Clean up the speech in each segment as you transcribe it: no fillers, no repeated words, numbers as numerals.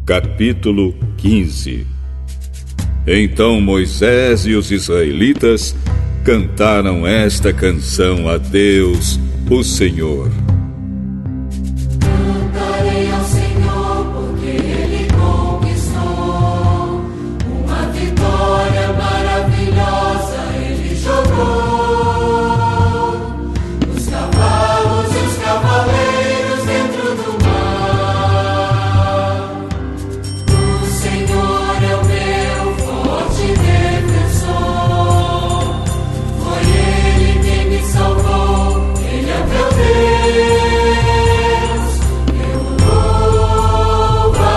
Capítulo 15. Então Moisés e os israelitas cantaram esta canção a Deus, o Senhor. Cantarei ao Senhor porque Ele conquistou uma vitória maravilhosa, Ele jogou os cavalos e os cavaleiros dentro do mar. O Senhor é o meu forte defensor, foi Ele quem me salvou, Ele é meu Deus, eu louvarei.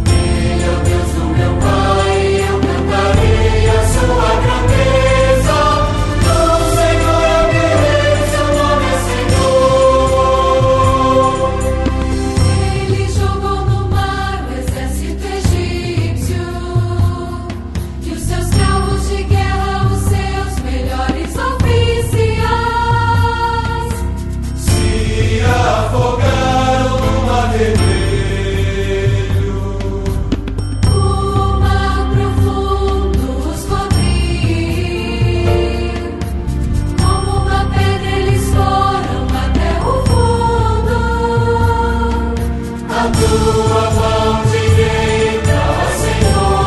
Ele é o Deus do meu Pai, eu cantarei a sua grandeza. O Senhor é meu Rei, seu nome é Senhor. Ele jogou no mar o exército egípcio e os seus carros de guerra, os seus melhores oficiais se afogaram no mar vermelho. O mar profundo os cobriu, como uma pedra eles foram até o fundo. A tua mão direita, ó Senhor,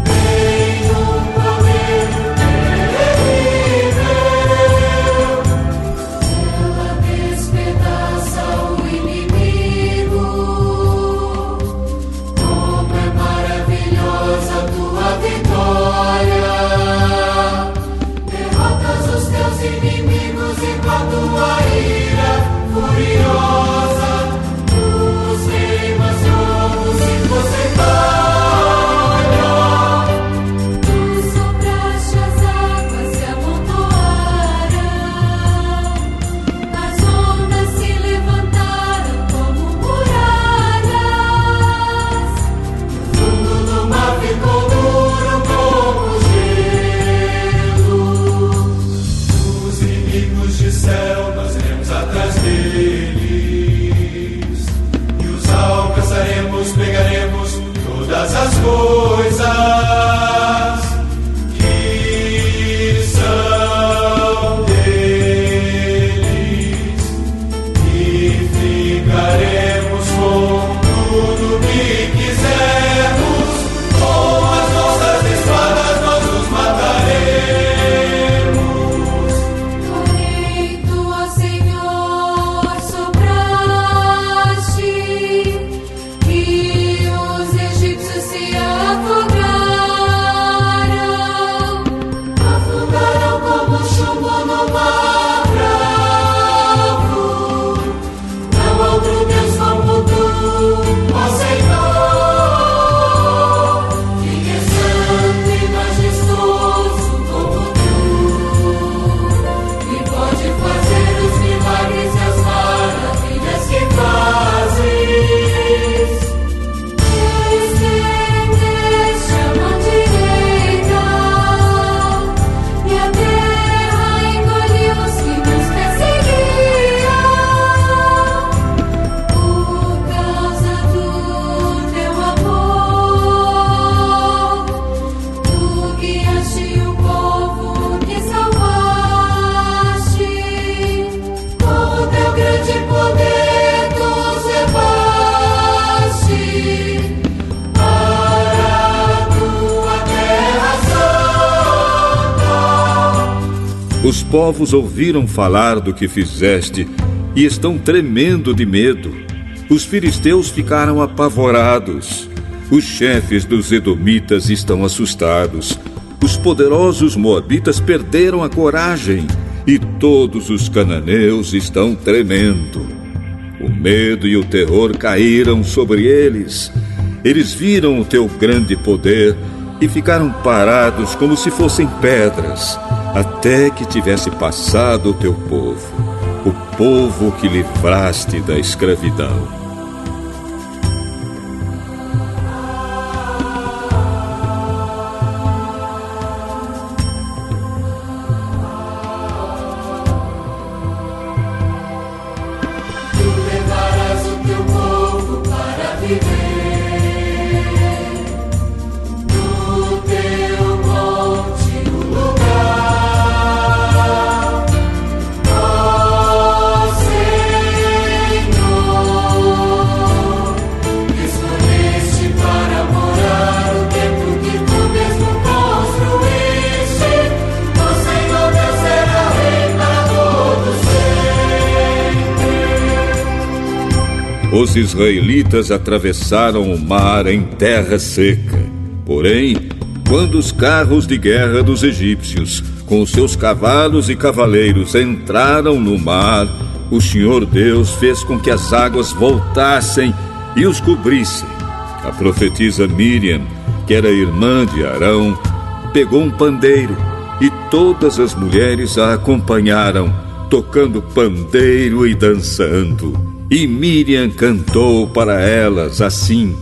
tem poder terrível. Ela despedaça o inimigo. Como é maravilhosa a tua vitória. Derrotas os teus inimigos e com a tua ira furiosa os queimas como se fossem palha. Tu sopraste as águas se amontoaram, as ondas se levantaram como muralhas. O fundo do mar ficou duro como gelo. Os inimigos disseram, nós iremos atrás deles, e os alcançaremos, pegaremos todas as coisas que são deles, e ficaremos com tudo que quisermos. Com as nossas espadas nós os mataremos. Porém tu, ó Senhor, sopraste e os egípcios se afogaram como chumbo no mar bravo. Não há outro Deus como tu, ó Senhor, quem é santo e majestoso como tu, e pode fazer os milagres e as maravilhas que fazes. Estendeste a mão direita e a terra engoliu os que nos perseguiam. Por causa do teu amor, tu guiaste o povo que salvaste. Com o teu grande poder tu os levaste para a tua terra santa. Os povos ouviram falar do que fizeste e estão tremendo de medo. Os filisteus ficaram apavorados. Os chefes dos edomitas estão assustados. Os poderosos moabitas perderam a coragem e todos os cananeus estão tremendo. O medo e o terror caíram sobre eles. Eles viram o teu grande poder e ficaram parados como se fossem pedras, até que tivesse passado o teu povo, o povo que livraste da escravidão. Os israelitas atravessaram o mar em terra seca. Porém, quando os carros de guerra dos egípcios, com seus cavalos e cavaleiros, entraram no mar, o Senhor Deus fez com que as águas voltassem e os cobrissem. A profetisa Miriam, que era irmã de Arão, pegou um pandeiro e todas as mulheres a acompanharam, tocando pandeiro e dançando. E Miriam cantou para elas assim: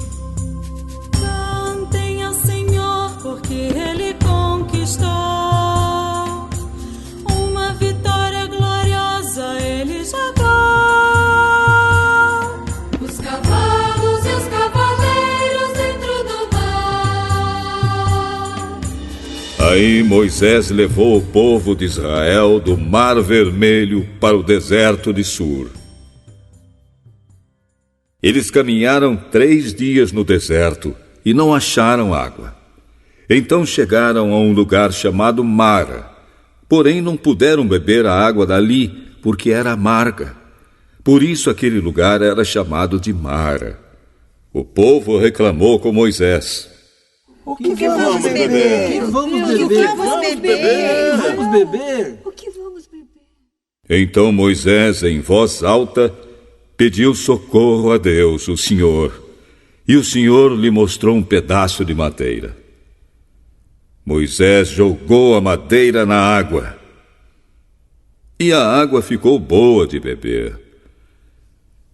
Cantem ao Senhor, porque Ele conquistou uma vitória gloriosa, Ele jogou. Os cavalos e os cavaleiros dentro do mar. Aí Moisés levou o povo de Israel do Mar Vermelho para o deserto de Sur. Eles caminharam 3 dias no deserto e não acharam água. Então chegaram a um lugar chamado Mara. Porém não puderam beber a água dali, porque era amarga. Por isso aquele lugar era chamado de Mara. O povo reclamou com Moisés: O que vamos beber? Vamos beber? Vamos beber? O que vamos beber? Então Moisés, em voz alta, pediu socorro a Deus, o Senhor, e o Senhor lhe mostrou um pedaço de madeira. Moisés jogou a madeira na água, e a água ficou boa de beber.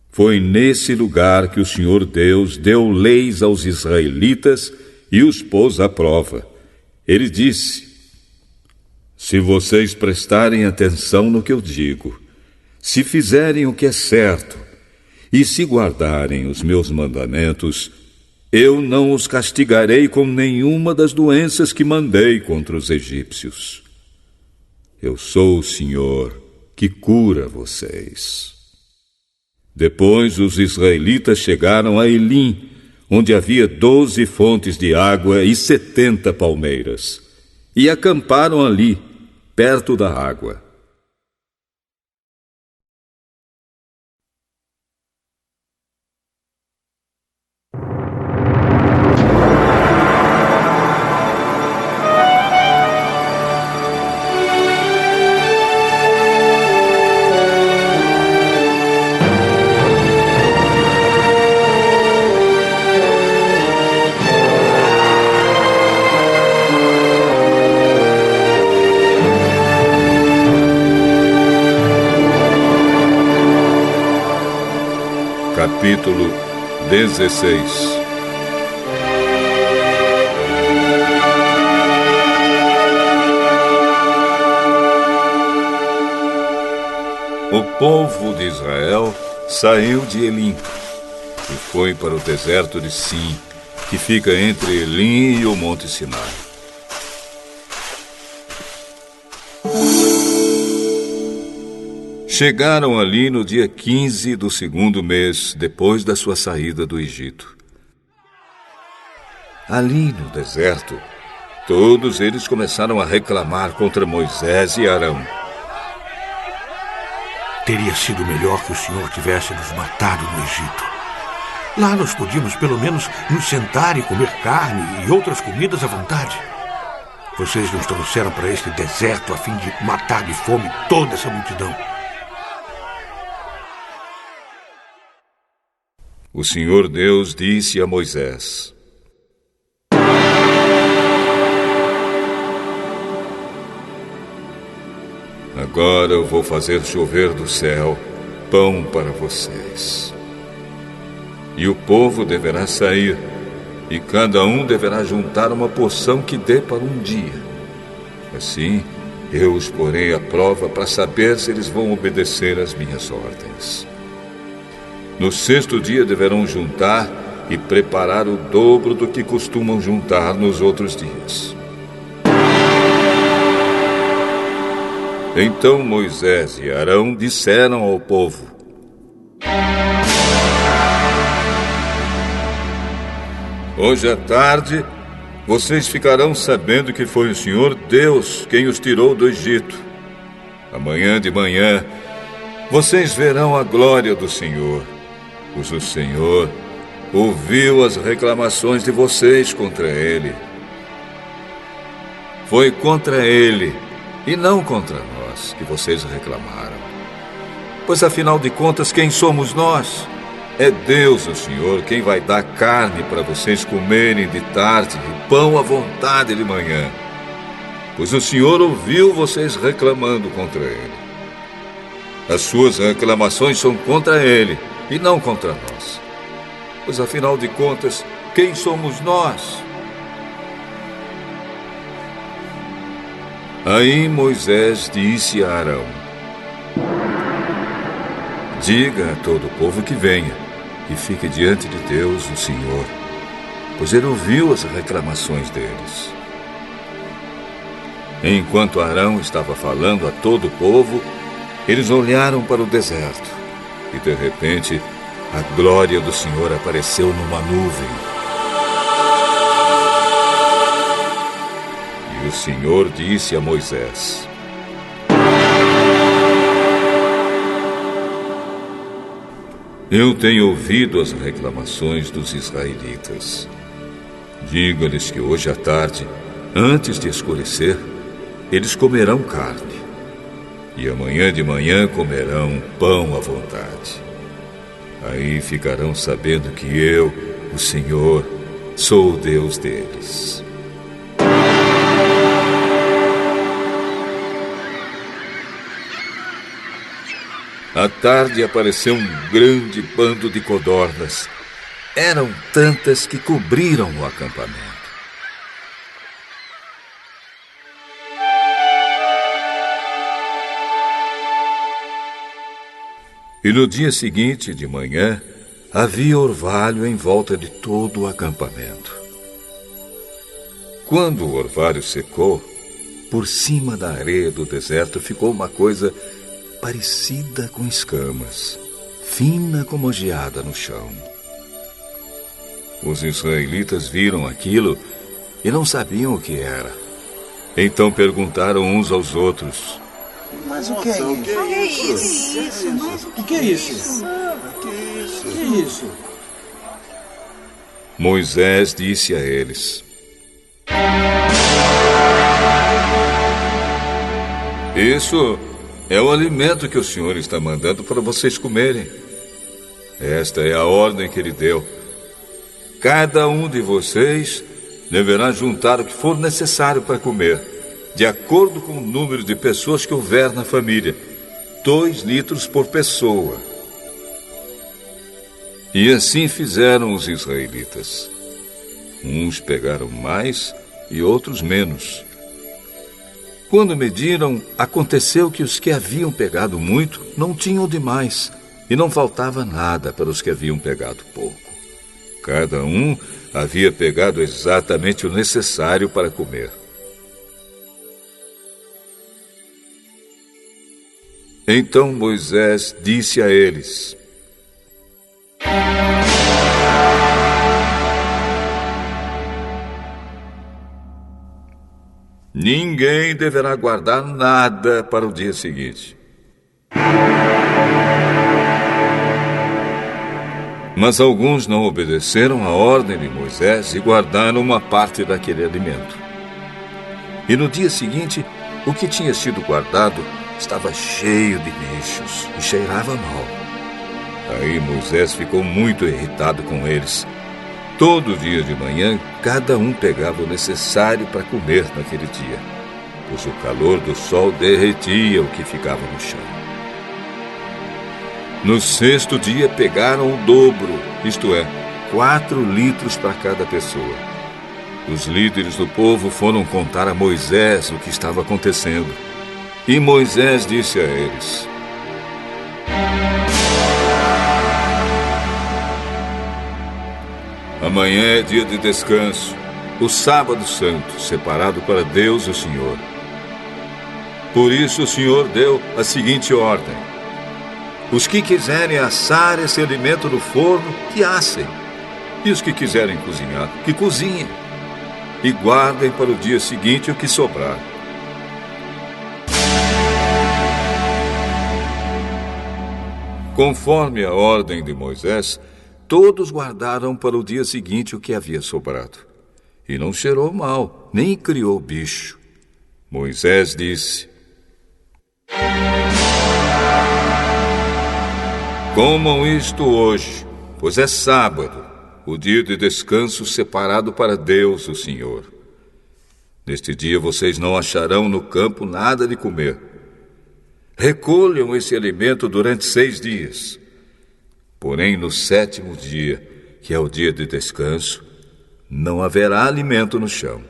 Foi nesse lugar que o Senhor Deus deu leis aos israelitas e os pôs à prova. Ele disse: se vocês prestarem atenção no que eu digo, se fizerem o que é certo, e se guardarem os meus mandamentos, eu não os castigarei com nenhuma das doenças que mandei contra os egípcios. Eu sou o Senhor que cura vocês. Depois os israelitas chegaram a Elim, onde havia 12 fontes de água e 70 palmeiras, e acamparam ali, perto da água. Capítulo 16. O povo de Israel saiu de Elim e foi para o deserto de Sim, que fica entre Elim e o Monte Sinai. Chegaram ali no dia 15 do 2º mês, depois da sua saída do Egito. Ali no deserto, todos eles começaram a reclamar contra Moisés e Arão. Teria sido melhor que o Senhor tivesse nos matado no Egito. Lá nós podíamos pelo menos nos sentar e comer carne e outras comidas à vontade. Vocês nos trouxeram para este deserto a fim de matar de fome toda essa multidão. O Senhor Deus disse a Moisés: agora eu vou fazer chover do céu pão para vocês. E o povo deverá sair, e cada um deverá juntar uma porção que dê para um dia. Assim, eu os porei à prova para saber se eles vão obedecer às minhas ordens. No 6º dia deverão juntar e preparar o dobro do que costumam juntar nos outros dias. Então Moisés e Arão disseram ao povo: hoje à tarde, vocês ficarão sabendo que foi o Senhor Deus quem os tirou do Egito. Amanhã de manhã, vocês verão a glória do Senhor. pois o Senhor ouviu as reclamações de vocês contra ele. Foi contra ele e não contra nós que vocês reclamaram. Pois afinal de contas, quem somos nós? É Deus, o Senhor, quem vai dar carne para vocês comerem de tarde e pão à vontade de manhã. Pois o Senhor ouviu vocês reclamando contra ele. As suas reclamações são contra ele e não contra nós. Pois afinal de contas, quem somos nós? Aí Moisés disse a Arão: diga a todo o povo que venha e fique diante de Deus, o Senhor, pois ele ouviu as reclamações deles. Enquanto Arão estava falando a todo o povo, eles olharam para o deserto e, de repente, a glória do Senhor apareceu numa nuvem. E o Senhor disse a Moisés: eu tenho ouvido as reclamações dos israelitas. Diga-lhes que hoje à tarde, antes de escurecer, eles comerão carne. E amanhã de manhã comerão pão à vontade. Aí ficarão sabendo que eu, o Senhor, sou o Deus deles. À tarde apareceu um grande bando de codornas. Eram tantas que cobriram o acampamento. E no dia seguinte, de manhã, havia orvalho em volta de todo o acampamento. Quando o orvalho secou, por cima da areia do deserto ficou uma coisa parecida com escamas, fina como geada no chão. Os israelitas viram aquilo e não sabiam o que era. Então perguntaram uns aos outros: Mas o que é isso? O que é isso? O que é isso? Moisés disse a eles: isso é o alimento que o Senhor está mandando para vocês comerem. Esta é a ordem que ele deu. Cada um de vocês deverá juntar o que for necessário para comer, de acordo com o número de pessoas que houver na família, 2 litros por pessoa. E assim fizeram os israelitas. Uns pegaram mais e outros menos. Quando mediram, aconteceu que os que haviam pegado muito não tinham demais, e não faltava nada para os que haviam pegado pouco. Cada um havia pegado exatamente o necessário para comer. Então Moisés disse a eles: ninguém deverá guardar nada para o dia seguinte. Mas alguns não obedeceram à ordem de Moisés e guardaram uma parte daquele alimento. E no dia seguinte, o que tinha sido guardado estava cheio de bichos e cheirava mal. Aí Moisés ficou muito irritado com eles. Todo dia de manhã, cada um pegava o necessário para comer naquele dia, pois o calor do sol derretia o que ficava no chão. No 6º dia, pegaram o dobro, isto é, 4 litros para cada pessoa. Os líderes do povo foram contar a Moisés o que estava acontecendo. E Moisés disse a eles: amanhã é dia de descanso, o sábado santo, separado para Deus, o Senhor. Por isso o Senhor deu a seguinte ordem: os que quiserem assar esse alimento no forno, que assem. E os que quiserem cozinhar, que cozinhem. E guardem para o dia seguinte o que sobrar. Conforme a ordem de Moisés, todos guardaram para o dia seguinte o que havia sobrado. E não cheirou mal, nem criou bicho. Moisés disse: comam isto hoje, pois é sábado, o dia de descanso separado para Deus, o Senhor. Neste dia vocês não acharão no campo nada de comer. Recolham esse alimento durante 6 dias. Porém, no 7º dia, que é o dia de descanso, não haverá alimento no chão.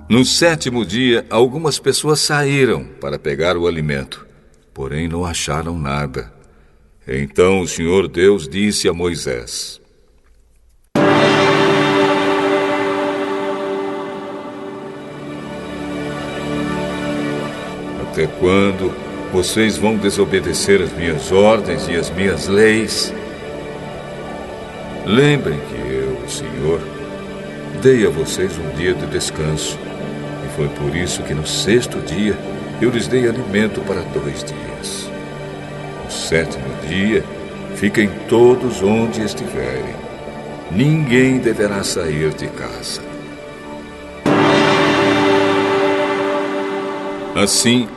No 7º dia, algumas pessoas saíram para pegar o alimento, porém não acharam nada. Então o Senhor Deus disse a Moisés: até quando vocês vão desobedecer as minhas ordens e as minhas leis? Lembrem que eu, o Senhor, dei a vocês um dia de descanso. E foi por isso que no 6º dia eu lhes dei alimento para 2 dias. No 7º dia, fiquem todos onde estiverem. Ninguém deverá sair de casa. Assim,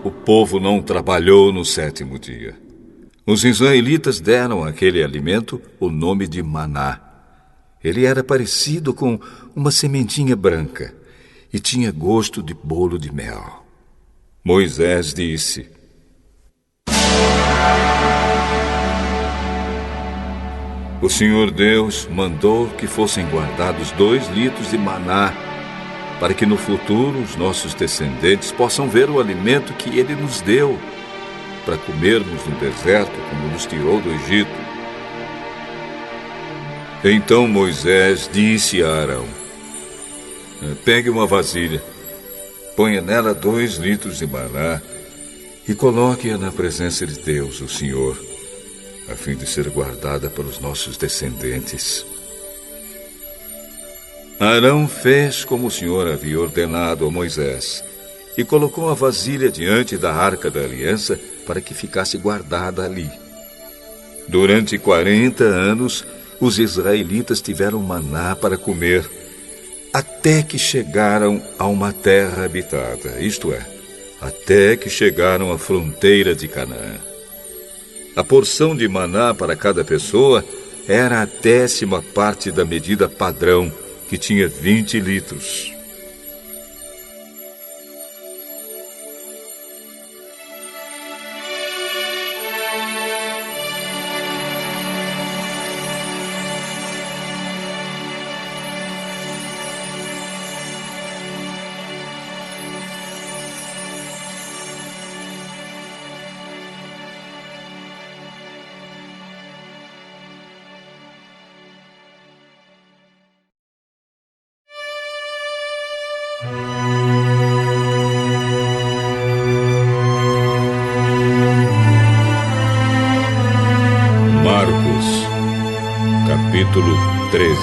o povo não trabalhou no 7º dia. Os israelitas deram àquele alimento o nome de maná. Ele era parecido com uma sementinha branca e tinha gosto de bolo de mel. Moisés disse: o Senhor Deus mandou que fossem guardados 2 litros de maná, para que no futuro os nossos descendentes possam ver o alimento que Ele nos deu, para comermos no deserto, como nos tirou do Egito. Então Moisés disse a Arão: pegue uma vasilha, ponha nela 2 litros de maná e coloque-a na presença de Deus, o Senhor, a fim de ser guardada pelos nossos descendentes. Arão fez como o Senhor havia ordenado a Moisés e colocou a vasilha diante da Arca da Aliança para que ficasse guardada ali. Durante 40 anos, os israelitas tiveram maná para comer, até que chegaram a uma terra habitada, isto é, até que chegaram à fronteira de Canaã. A porção de maná para cada pessoa era a 10ª parte da medida padrão, que tinha 20 litros. Marcos, capítulo 13.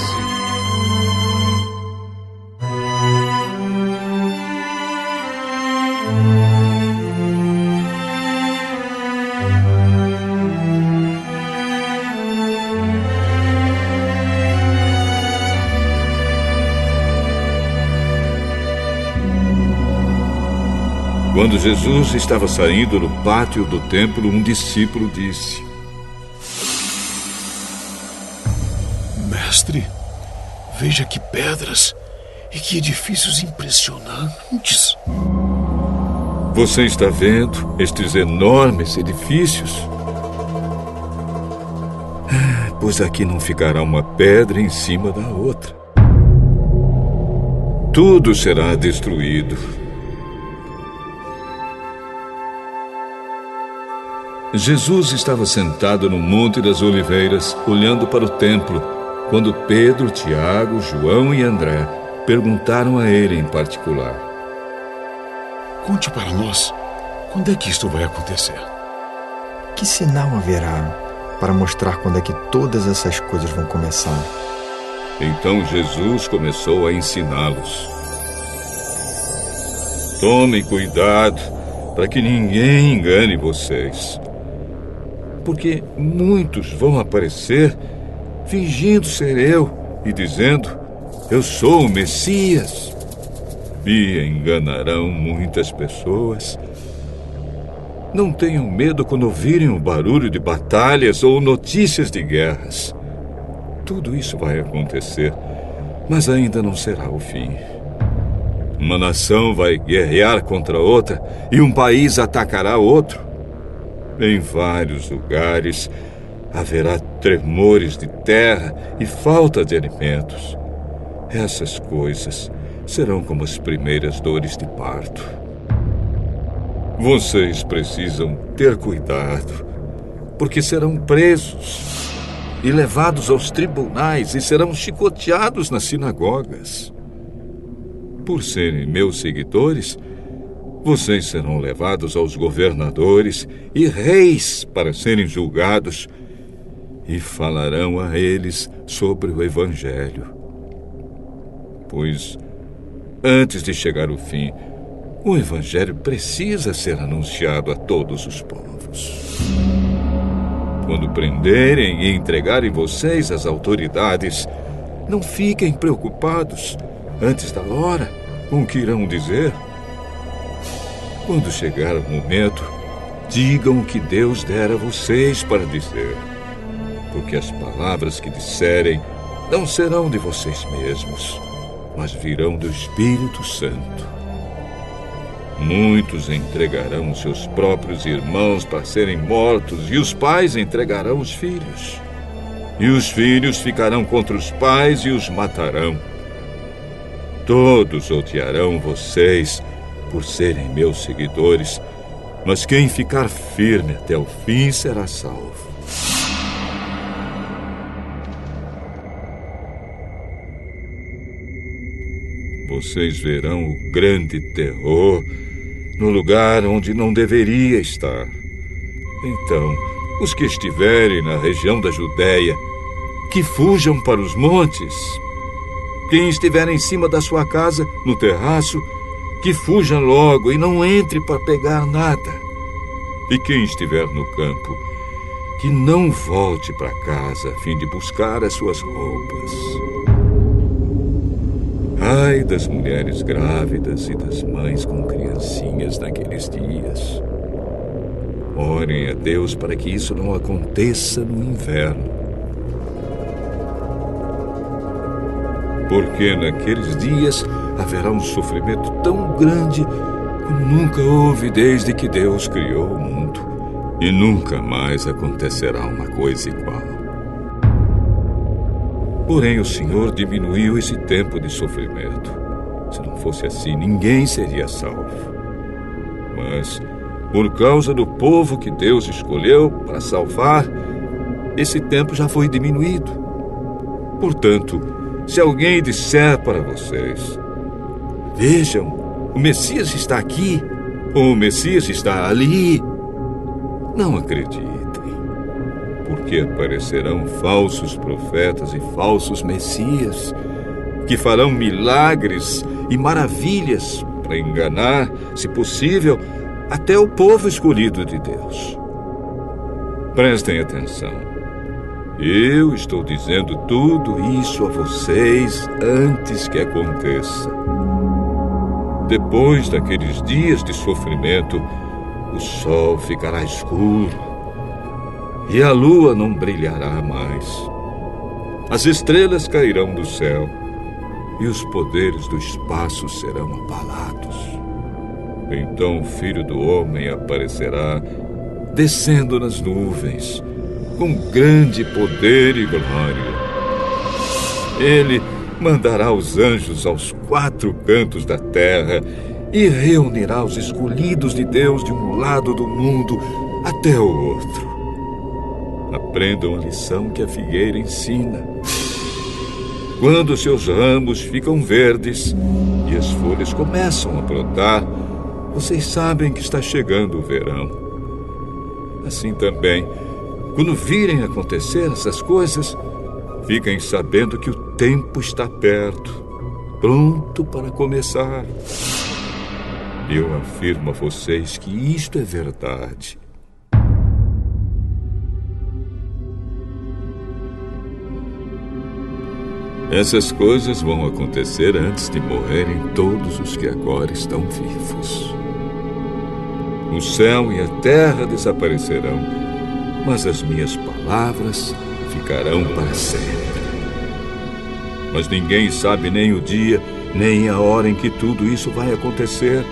Quando Jesus estava saindo no pátio do templo, um discípulo disse: Mestre, veja que pedras e que edifícios impressionantes. você está vendo estes enormes edifícios? Pois aqui não ficará uma pedra em cima da outra. Tudo será destruído. Jesus estava sentado no Monte das Oliveiras, olhando para o templo, quando Pedro, Tiago, João e André perguntaram a ele em particular: Conte para nós, quando é que isto vai acontecer? Que sinal haverá para mostrar quando é que todas essas coisas vão começar? Então Jesus começou a ensiná-los: Tomem cuidado para que ninguém engane vocês. Porque muitos vão aparecer fingindo ser eu e dizendo: eu sou o Messias. E enganarão muitas pessoas. Não tenham medo quando ouvirem o barulho de batalhas ou notícias de guerras. Tudo isso vai acontecer, mas ainda não será o fim. Uma nação vai guerrear contra outra e um país atacará outro. Em vários lugares haverá tremores de terra e falta de alimentos. Essas coisas serão como as primeiras dores de parto. Vocês precisam ter cuidado, porque serão presos e levados aos tribunais e serão chicoteados nas sinagogas. Por serem meus seguidores, vocês serão levados aos governadores e reis para serem julgados e falarão a eles sobre o Evangelho. Pois, antes de chegar o fim, o Evangelho precisa ser anunciado a todos os povos. Quando prenderem e entregarem vocês às autoridades, não fiquem preocupados antes da hora com o que irão dizer. Quando chegar o momento, digam o que Deus der a vocês para dizer, porque as palavras que disserem não serão de vocês mesmos, mas virão do Espírito Santo. Muitos entregarão seus próprios irmãos para serem mortos, e os pais entregarão os filhos. E os filhos ficarão contra os pais e os matarão. Todos odiarão vocês por serem meus seguidores, mas quem ficar firme até o fim será salvo. Vocês verão o grande terror no lugar onde não deveria estar. Então, os que estiverem na região da Judéia, que fujam para os montes. Quem estiver em cima da sua casa, no terraço, que fuja logo e não entre para pegar nada. E quem estiver no campo, que não volte para casa a fim de buscar as suas roupas. Ai das mulheres grávidas e das mães com criancinhas naqueles dias. Orem a Deus para que isso não aconteça no inverno. Porque naqueles dias haverá um sofrimento tão grande como nunca houve desde que Deus criou o mundo. E nunca mais acontecerá uma coisa igual. Porém, o Senhor diminuiu esse tempo de sofrimento. Se não fosse assim, ninguém seria salvo. Mas, por causa do povo que Deus escolheu para salvar, esse tempo já foi diminuído. Portanto, se alguém disser para vocês: vejam, o Messias está aqui, ou o Messias está ali, não acreditem. Porque aparecerão falsos profetas e falsos messias, que farão milagres e maravilhas para enganar, se possível, até o povo escolhido de Deus. Prestem atenção. Eu estou dizendo tudo isso a vocês antes que aconteça. Depois daqueles dias de sofrimento, o sol ficará escuro e a lua não brilhará mais. As estrelas cairão do céu e os poderes do espaço serão abalados. Então o Filho do Homem aparecerá descendo nas nuvens com grande poder e glória. Ele mandará os anjos aos 4 cantos da terra e reunirá os escolhidos de Deus de um lado do mundo até o outro. Aprendam a lição que a figueira ensina. Quando seus ramos ficam verdes e as folhas começam a brotar, vocês sabem que está chegando o verão. Assim também, quando virem acontecer essas coisas, fiquem sabendo que o tempo está perto, pronto para começar. Eu afirmo a vocês que isto é verdade. Essas coisas vão acontecer antes de morrerem todos os que agora estão vivos. O céu e a terra desaparecerão, mas as minhas palavras ficarão para sempre. Mas ninguém sabe nem o dia, nem a hora em que tudo isso vai acontecer,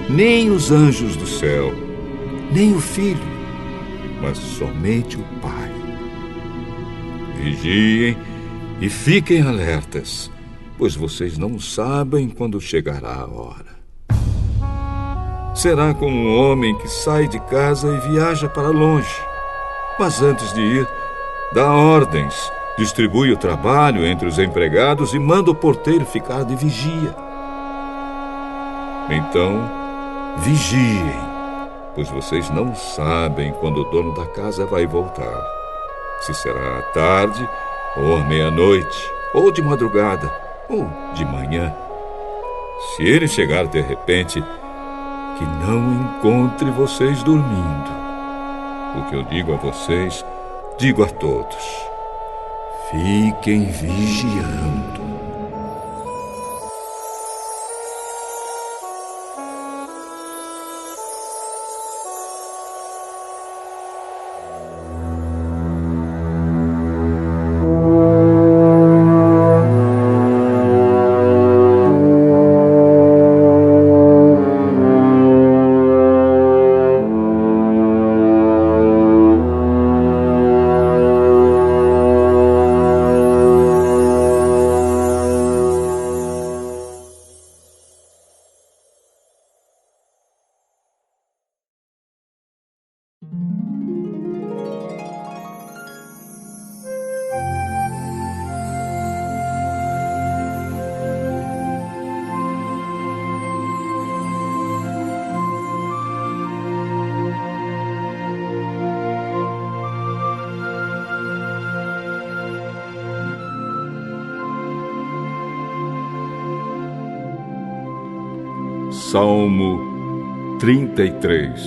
nem os anjos do céu, nem o Filho, mas somente o Pai. Vigiem e fiquem alertas, pois vocês não sabem quando chegará a hora. Será como um homem que sai de casa e viaja para longe, mas antes de ir, dá ordens, distribui o trabalho entre os empregados e manda o porteiro ficar de vigia. Então, vigiem, pois vocês não sabem quando o dono da casa vai voltar. Se será à tarde, ou à meia-noite, ou de madrugada, ou de manhã. Se ele chegar de repente, que não encontre vocês dormindo. O que eu digo a vocês, digo a todos: fiquem vigiando. Salmo 33.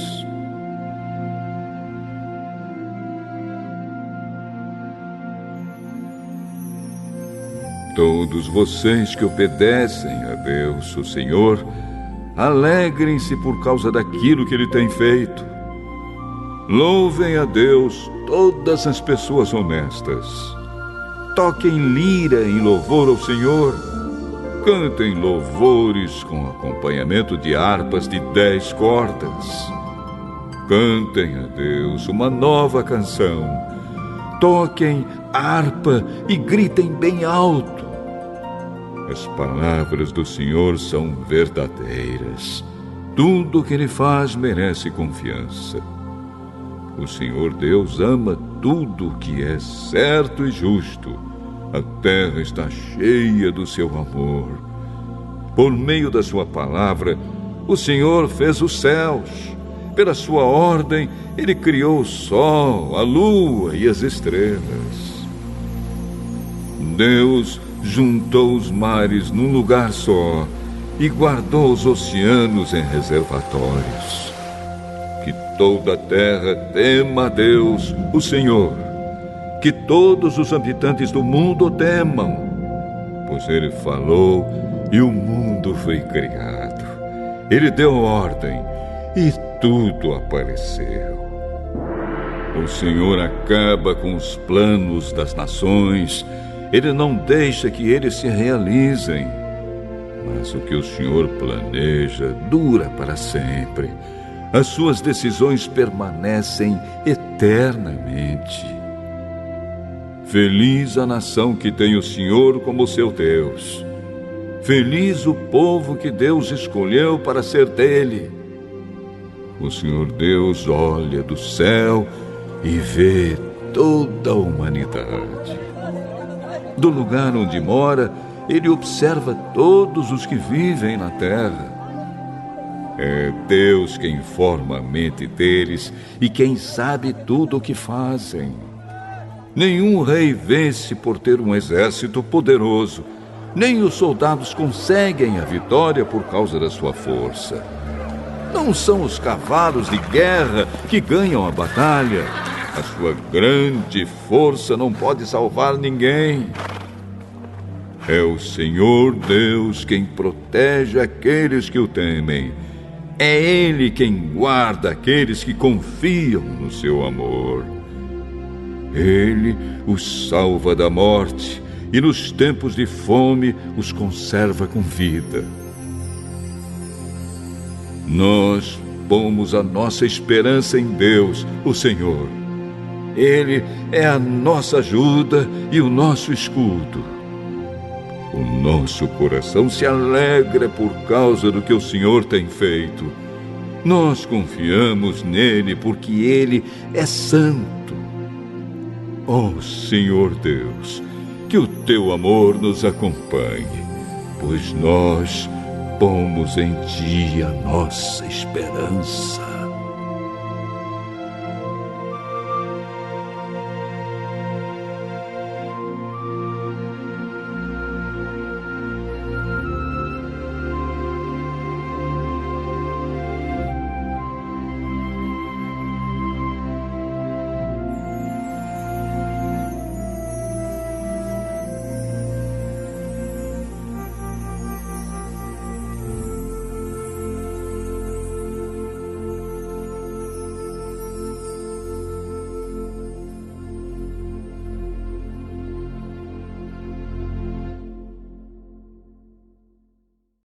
Todos vocês que obedecem a Deus, o Senhor, alegrem-se por causa daquilo que Ele tem feito. Louvem a Deus todas as pessoas honestas. Toquem lira em louvor ao Senhor. Cantem louvores com acompanhamento de harpas de 10 cordas. Cantem a Deus uma nova canção. Toquem harpa e gritem bem alto. As palavras do Senhor são verdadeiras. Tudo o que Ele faz merece confiança. O Senhor Deus ama tudo o que é certo e justo. A terra está cheia do seu amor. Por meio da sua palavra, o Senhor fez os céus. Pela sua ordem, Ele criou o sol, a lua e as estrelas. Deus juntou os mares num lugar só e guardou os oceanos em reservatórios. Que toda a terra tema a Deus, o Senhor. Que todos os habitantes do mundo o temam, pois Ele falou e o mundo foi criado. Ele deu ordem e tudo apareceu. O Senhor acaba com os planos das nações. Ele não deixa que eles se realizem. Mas o que o Senhor planeja dura para sempre. As suas decisões permanecem eternamente. Feliz a nação que tem o Senhor como seu Deus. Feliz o povo que Deus escolheu para ser dele. O Senhor Deus olha do céu e vê toda a humanidade. Do lugar onde mora, Ele observa todos os que vivem na terra. É Deus quem forma a mente deles e quem sabe tudo o que fazem. Nenhum rei vence por ter um exército poderoso, nem os soldados conseguem a vitória por causa da sua força. Não são os cavalos de guerra que ganham a batalha. A sua grande força não pode salvar ninguém. É o Senhor Deus quem protege aqueles que o temem. É Ele quem guarda aqueles que confiam no seu amor. Ele os salva da morte e nos tempos de fome os conserva com vida. Nós pomos a nossa esperança em Deus, o Senhor. Ele é a nossa ajuda e o nosso escudo. O nosso coração se alegra por causa do que o Senhor tem feito. Nós confiamos nele porque ele é santo. Ó Senhor Deus, que o teu amor nos acompanhe, pois nós pomos em ti a nossa esperança.